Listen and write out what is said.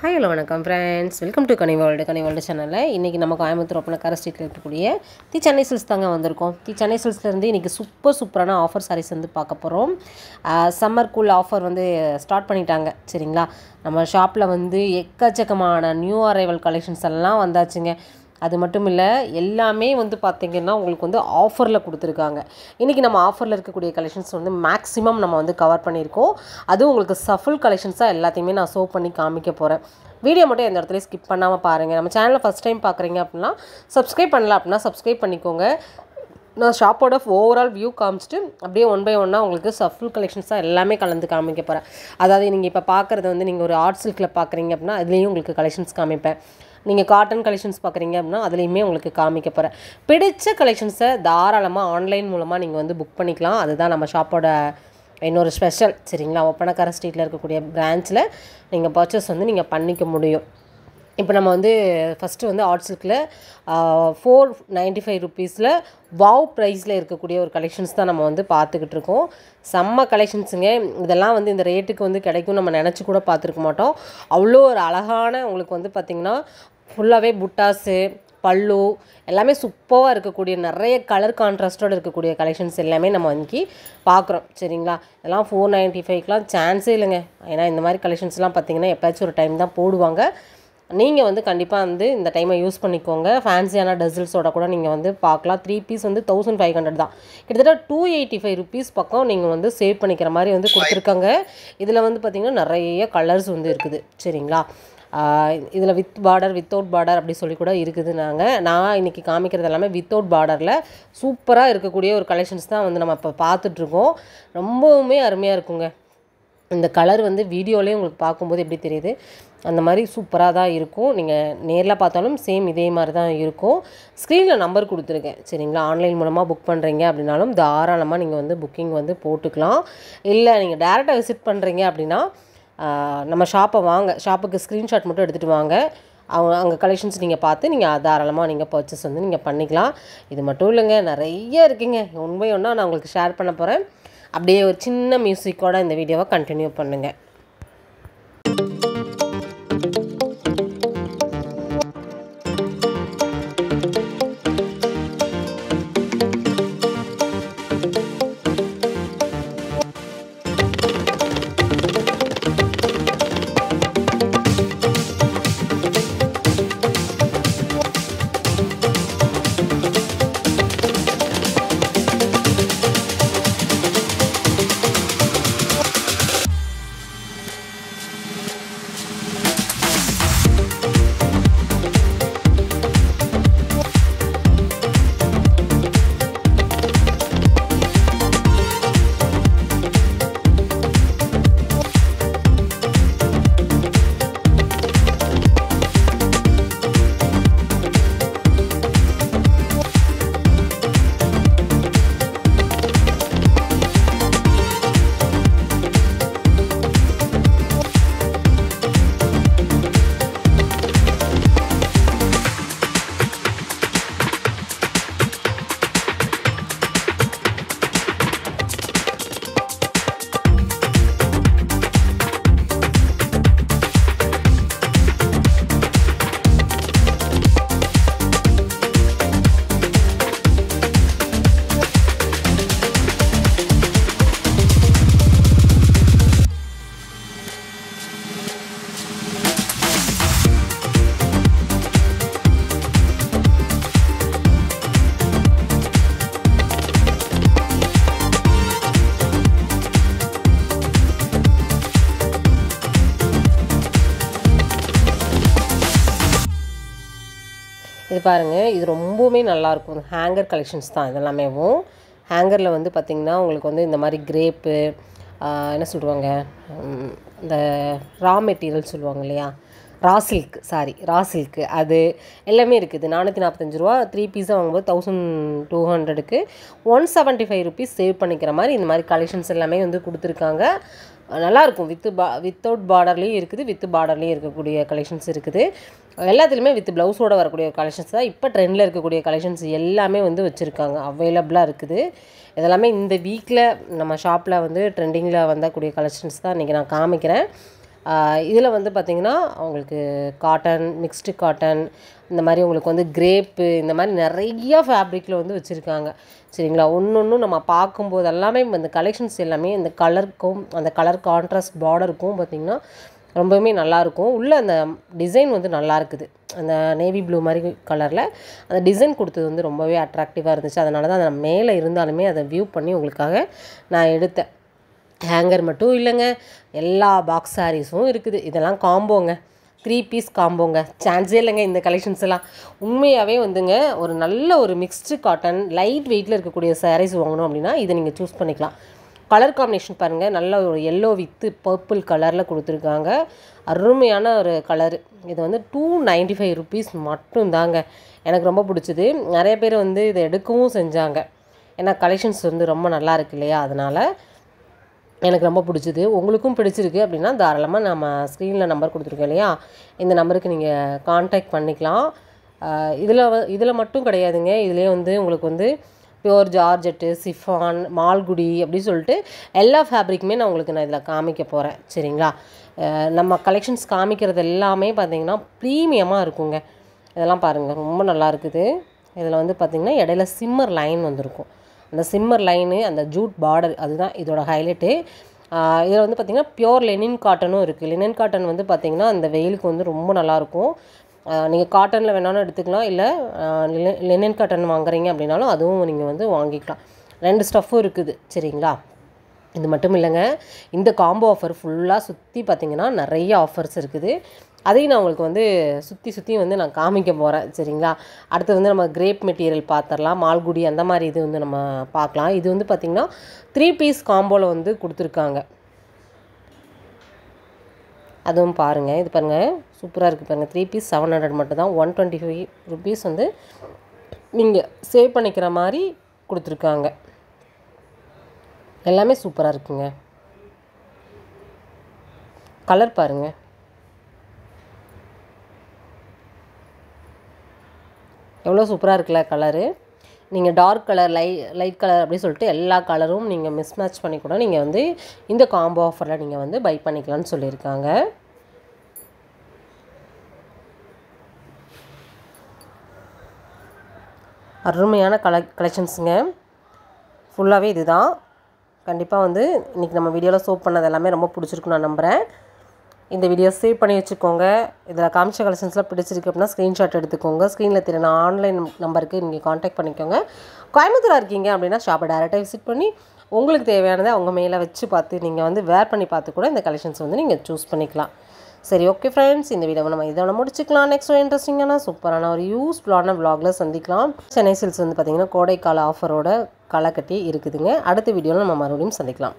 Hi hello வணக்கம் friends, welcome to Ghani world சேனலில். இன்றைக்கி நம்ம கோயம்புத்தூர் ஒப்பனக்கார ஸ்ட்ரீட்டில் இருக்கக்கூடிய தி சென்னை சில்க்ஸ் தாங்க வந்திருக்கோம். தி சென்னை சில்க்ஸ்லேருந்து இன்றைக்கி சூப்பரான ஆஃபர் சாரீஸ் வந்து பார்க்க போகிறோம். சம்மர் கூல் ஆஃபர் வந்து ஸ்டார்ட் பண்ணிட்டாங்க. சரிங்களா, நம்ம ஷாப்பில் வந்து எக்கச்சக்கமான நியூ அரைவல் கலெக்ஷன்ஸ் எல்லாம் வந்தாச்சுங்க. அது மட்டும் இல்லை, எல்லாமே வந்து பார்த்திங்கன்னா உங்களுக்கு வந்து ஆஃபரில் கொடுத்துருக்காங்க. இன்றைக்கி நம்ம ஆஃபரில் இருக்கக்கூடிய கலெக்ஷன்ஸ் வந்து மேக்ஸிமம் நம்ம வந்து கவர் பண்ணியிருக்கோம். அதுவும் உங்களுக்கு சஃபுல் கலெக்ஷன்ஸாக எல்லாத்தையுமே நான் ஷோ பண்ணி காமிக்க போகிறேன். வீடியோ மட்டும் எந்த இடத்துலையும் ஸ்கிப் பண்ணாமல் பாருங்கள். நம்ம சேனலில் ஃபஸ்ட் டைம் பார்க்குறீங்க அப்படின்னா சப்ஸ்கிரைப் பண்ணல அப்படின்னா சப்ஸ்கிரைப் பண்ணிக்கோங்க. நான் ஷாப்போட ஓவரால் வியூ காமிச்சிட்டு அப்படியே ஒன் பை ஒன்னாக உங்களுக்கு சஃபுல் கலெக்ஷன்ஸாக எல்லாமே கலந்து காமிக்க போகிறேன். அதாவது நீங்கள் இப்போ பார்க்குறது வந்து நீங்கள் ஒரு ஆர்ட் சில்கில் பார்க்குறீங்க அப்படின்னா அதுலேயும் உங்களுக்கு கலெக்ஷன்ஸ் காமிப்பேன். நீங்கள் காட்டன் கலெக்ஷன்ஸ் பார்க்குறீங்க அப்படின்னா அதுலேயுமே உங்களுக்கு காமிக்க போகிறேன். பிடிச்ச கலெக்ஷன்ஸை தாராளமாக ஆன்லைன் மூலமாக நீங்கள் வந்து புக் பண்ணிக்கலாம். அதுதான் நம்ம ஷாப்போட இன்னொரு ஸ்பெஷல். சரிங்களா, ஒப்பனக்கார ஸ்ட்ரீட்டில் இருக்கக்கூடிய பிரான்ச்சில் நீங்கள் பர்ச்சேஸ் வந்து நீங்கள் பண்ணிக்க முடியும். இப்போ நம்ம வந்து ஃபஸ்ட்டு வந்து ஆர்ட் சில்கில் 495 ருப்பீஸில் வாவ் ப்ரைஸில் இருக்கக்கூடிய ஒரு கலெக்ஷன்ஸ் தான் நம்ம வந்து பார்த்துக்கிட்டு இருக்கோம். செம்ம கலெக்ஷன்ஸுங்க. இதெல்லாம் வந்து இந்த ரேட்டுக்கு வந்து கிடைக்கும் நம்ம நினச்சி கூட பார்த்துருக்க மாட்டோம். அவ்வளோ ஒரு அழகான உங்களுக்கு வந்து பார்த்திங்கன்னா ஃபுல்லாகவே புட்டாஸு பல்லு எல்லாமே சூப்பராக இருக்கக்கூடிய நிறைய கலர் கான்ட்ராஸ்டோடு இருக்கக்கூடிய கலெக்ஷன்ஸ் எல்லாமே நம்ம இன்றைக்கி பார்க்குறோம். சரிங்களா, இதெல்லாம் 495க்கெலாம் சான்ஸே இல்லைங்க. ஏன்னா இந்த மாதிரி கலெக்ஷன்ஸ்லாம் பார்த்திங்கன்னா எப்போயாச்சும் ஒரு டைம் தான் போடுவாங்க. நீங்கள் வந்து கண்டிப்பாக வந்து இந்த டைமை யூஸ் பண்ணிக்கோங்க. ஃபேன்சியான டசில்ஸோட கூட நீங்கள் வந்து பார்க்கலாம். 3 பீஸ் வந்து 1500 தான். கிட்டத்தட்ட 285 ருப்பீஸ் பக்கம் நீங்கள் வந்து சேவ் பண்ணிக்கிற மாதிரி வந்து கொடுத்துருக்காங்க. இதில் வந்து பார்த்திங்கன்னா நிறைய கலர்ஸ் வந்து இருக்குது. சரிங்களா, இதில் வித் பார்டர் வித்தவுட் பார்டர் அப்படி சொல்லி கூட இருக்குது. நான் இன்றைக்கி காமிக்கிறது எல்லாமே வித்தவுட் பார்டரில் சூப்பராக இருக்கக்கூடிய ஒரு கலெக்ஷன்ஸ் தான் வந்து நம்ம இப்போ பார்த்துட்ருக்கோம். ரொம்பவுமே அருமையாக இருக்குங்க. இந்த கலர் வந்து வீடியோலேயே உங்களுக்கு பார்க்கும்போது எப்படி தெரியுது, அந்த மாதிரி சூப்பராக தான் இருக்கும். நீங்கள் நேரில் பார்த்தாலும் சேம் இதே மாதிரி தான் இருக்கும். ஸ்க்ரீனில் நம்பர் கொடுத்துருக்கேன். சரிங்களா, ஆன்லைன் மூலமாக புக் பண்ணுறீங்க அப்படின்னாலும் தாராளமாக நீங்கள் வந்து புக்கிங் வந்து போட்டுக்கலாம். இல்லை நீங்கள் டேரெக்டாக விசிட் பண்ணுறீங்க அப்படின்னா நம்ம ஷாப்புக்கு ஸ்க்ரீன்ஷாட் மட்டும் எடுத்துகிட்டு வாங்க. அங்கே கலெக்ஷன்ஸ் நீங்கள் பார்த்து நீங்கள் தாராளமாக நீங்கள் பர்ச்சேஸ் வந்து நீங்கள் பண்ணிக்கலாம். இது மட்டும் இல்லைங்க, நிறைய இருக்குங்க. ஒன் பை ஒன்னாக நான் உங்களுக்கு ஷேர் பண்ண போகிறேன். அப்படியே ஒரு சின்ன மியூசிக்கோட இந்த வீடியோவை கண்டினியூ பண்ணுங்கள். இது பாருங்கள், இது ரொம்பவுமே நல்லாயிருக்கும். ஹேங்கர் கலெக்ஷன்ஸ் தான் இதெல்லாமேவும். ஹேங்கரில் வந்து பார்த்திங்கன்னா உங்களுக்கு வந்து இந்த மாதிரி கிரேப்பு என்ன சொல்லுவாங்க, இந்த ரா மெட்டீரியல் சொல்லுவாங்க இல்லையா, ரா சில்க்கு அது எல்லாமே இருக்குது. 445 ரூபா 3 பீஸாக வாங்கும்போது 1200க்கு 175 ருப்பீஸ் சேவ் பண்ணிக்கிற மாதிரி இந்த மாதிரி கலெக்ஷன்ஸ் எல்லாமே வந்து கொடுத்துருக்காங்க. நல்லாயிருக்கும். வித்தவுட் பார்டர்லேயும் இருக்குது, வித் பார்டர்லேயும் இருக்கக்கூடிய கலெக்ஷன்ஸ் இருக்குது. எல்லாத்துலேயுமே வித் ப்ளவுஸோடு வரக்கூடிய கலெக்ஷன்ஸ் தான் இப்போ ட்ரெண்டில் இருக்கக்கூடிய கலெக்ஷன்ஸ் எல்லாமே வந்து வச்சுருக்காங்க, அவைலபிளாக இருக்குது. இதெல்லாமே இந்த வீக்கில் நம்ம ஷாப்பில் வந்து ட்ரெண்டிங்கில் வந்தக்கூடிய கலெக்ஷன்ஸ் தான் இன்றைக்கி நான் காமிக்கிறேன். இதில் வந்து பார்த்திங்கன்னா உங்களுக்கு காட்டன், மிக்ஸ்டு காட்டன், இந்த மாதிரி உங்களுக்கு வந்து கிரேப்பு, இந்த மாதிரி நிறையா ஃபேப்ரிக்கில் வந்து வச்சுருக்காங்க. சரிங்களா? ஒன்று நம்ம பார்க்கும்போது எல்லாமே இந்த கலெக்ஷன்ஸ் எல்லாமே இந்த கலருக்கும் அந்த கலர் கான்ட்ராஸ்ட் பார்டருக்கும் பார்த்திங்கன்னா ரொம்பவுமே நல்லாயிருக்கும். உள்ளே அந்த டிசைன் வந்து நல்லா இருக்குது. அந்த நேவி ப்ளூ மாதிரி கலரில் அந்த டிசைன் கொடுத்தது வந்து ரொம்பவே அட்ராக்டிவாக இருந்துச்சு. அதனால தான் அதை மேலே இருந்தாலுமே அதை வியூ பண்ணி உங்களுக்காக நான் எடுத்தேன். ஹேங்கர் மட்டும் இல்லைங்க, எல்லா பாக்ஸ் சாரீஸும் இருக்குது. இதெல்லாம் காம்போங்க, 3 பீஸ் காம்போங்க. சான்ஸே இல்லைங்க இந்த கலெக்ஷன்ஸ் எல்லாம். உண்மையாகவே வந்துங்க ஒரு நல்ல ஒரு மிக்ஸ்டு காட்டன் லைட் வெயிட்டில் இருக்கக்கூடிய சாரீஸ் வாங்கணும் அப்படின்னா இதை நீங்கள் சூஸ் பண்ணிக்கலாம். கலர் காம்பினேஷன் பாருங்கள், நல்ல ஒரு எல்லோ வித்து பர்பிள் கலரில் கொடுத்துருக்காங்க. அருமையான ஒரு கலரு. இது வந்து 295 ருபீஸ் மட்டும்தாங்க. எனக்கு ரொம்ப பிடிச்சிது. நிறைய பேர் வந்து இதை எடுக்கவும் செஞ்சாங்க. ஏன்னா கலெக்ஷன்ஸ் வந்து ரொம்ப நல்லா இருக்கு இல்லையா, அதனால் எனக்கு ரொம்ப பிடிச்சிது. உங்களுக்கும் பிடிச்சிருக்கு அப்படின்னா தாராளமாக நம்ம ஸ்க்ரீனில் நம்பர் கொடுத்துருக்கோம் இல்லையா, இந்த நம்பருக்கு நீங்கள் கான்டாக்ட் பண்ணிக்கலாம். இதில் மட்டும் கிடையாதுங்க, இதிலே வந்து உங்களுக்கு வந்து பியோர் ஜார்ஜெட்டு, சிஃபான், மால்குடி அப்படி சொல்லிட்டு எல்லா ஃபேப்ரிக்குமே நான் இதில் காமிக்க போகிறேன். சரிங்களா? நம்ம கலெக்ஷன்ஸ் காமிக்கிறது எல்லாமே பார்த்திங்கன்னா ப்ரீமியமாக இருக்குங்க. இதெல்லாம் பாருங்கள், ரொம்ப நல்லா இருக்குது. இதில் வந்து பார்த்திங்கன்னா இடையில சிம்மர் லைன் வந்திருக்கும். அந்த சிம்மர் லைனு, அந்த ஜூட் பார்டர், அதுதான் இதோட ஹைலைட்டு. இதில் வந்து பார்த்திங்கன்னா பியோர் லெனின் காட்டனும் இருக்குது. லெனின் காட்டன் வந்து பார்த்திங்கன்னா அந்த வெயிலுக்கு வந்து ரொம்ப நல்லாயிருக்கும். நீங்கள் காட்டனில் வேணாலும் எடுத்துக்கலாம், இல்லை லெனின் காட்டன் வாங்குறீங்க அப்படின்னாலும் அதுவும் நீங்கள் வந்து வாங்கிக்கலாம். 2 ஸ்டஃப்பும் இருக்குது. சரிங்களா? இது மட்டும் இல்லைங்க, இந்த காம்போ ஆஃபர் ஃபுல்லாக சுற்றி பார்த்திங்கன்னா நிறைய ஆஃபர்ஸ் இருக்குது. அதையும் நான் உங்களுக்கு வந்து சுற்றி வந்து நான் காமிக்க போகிறேன். சரிங்களா? அடுத்து வந்து நம்ம கிரேப் மெட்டீரியல் பார்த்துடலாம். மால்குடி அந்த மாதிரி இது வந்து நம்ம பார்க்கலாம். இது வந்து பார்த்திங்கன்னா 3 பீஸ் காம்போவில் வந்து கொடுத்துருக்காங்க. அதுவும் பாருங்கள், இது பாருங்கள் சூப்பராக இருக்குது பாருங்கள். 3 பீஸ் 700 மட்டும் தான். 125 ருபீஸ் வந்து நீங்கள் சேவ் பண்ணிக்கிற மாதிரி கொடுத்துருக்காங்க. எல்லாமே சூப்பராக இருக்குங்க. கலர் பாருங்கள், எவ்வளோ சூப்பராக இருக்குல்ல கலரு. நீங்கள் டார்க் கலர், லைட் கலர் அப்படி சொல்லிட்டு எல்லா கலரும் நீங்கள் மிஸ்மேட்ச் பண்ணி கூட நீங்கள் வந்து இந்த காம்போ ஆஃபரில் நீங்கள் வந்து பை பண்ணிக்கலாம்னு சொல்லியிருக்காங்க. அருமையான கலெக்ஷன்ஸுங்க. ஃபுல்லாகவே இது தான். கண்டிப்பாக வந்து இன்றைக்கி நம்ம வீடியோவில் ஷோ பண்ணது எல்லாமே ரொம்ப பிடிச்சிருக்குன்னு நான் நம்புகிறேன். இந்த வீடியோ சேவ் பண்ணி வச்சுக்கோங்க. இதில் காமிச்ச கலெக்ஷன்ஸ்லாம் பிடிச்சிருக்கு அப்படின்னா ஸ்க்ரீன்ஷாட் எடுத்துக்கோங்க. ஸ்க்ரீனில் தெரியும் ஆன்லைன் நம்பருக்கு நீங்கள் காண்டாக்ட் பண்ணிக்கோங்க. கோயம்புத்தூராக இருக்கீங்க அப்படின்னா ஷாப்பை டேரெக்டாக விசிட் பண்ணி உங்களுக்கு தேவையானதை அவங்க மேலே வச்சு பார்த்து நீங்கள் வந்து வேர் பண்ணி பார்த்து கூட இந்த கலெக்ஷன்ஸ் வந்து நீங்கள் சூஸ் பண்ணிக்கலாம். சரி, ஓகே ஃப்ரெண்ட்ஸ், இந்த வீடியோவை நம்ம இதோட முடிச்சுக்கலாம். நெக்ஸ்ட் ஒரு இன்ட்ரெஸ்டிங்கான சூப்பரான ஒரு யூஸ்ஃபுல்லான விலாகில் சந்திக்கலாம். சென்னை சில்க்ஸ் வந்து பார்த்திங்கன்னா கோடைக்கால ஆஃபரோட களை கட்டி இருக்குதுங்க. அடுத்த வீடியோவில் நம்ம மறுபடியும் சந்திக்கலாம்.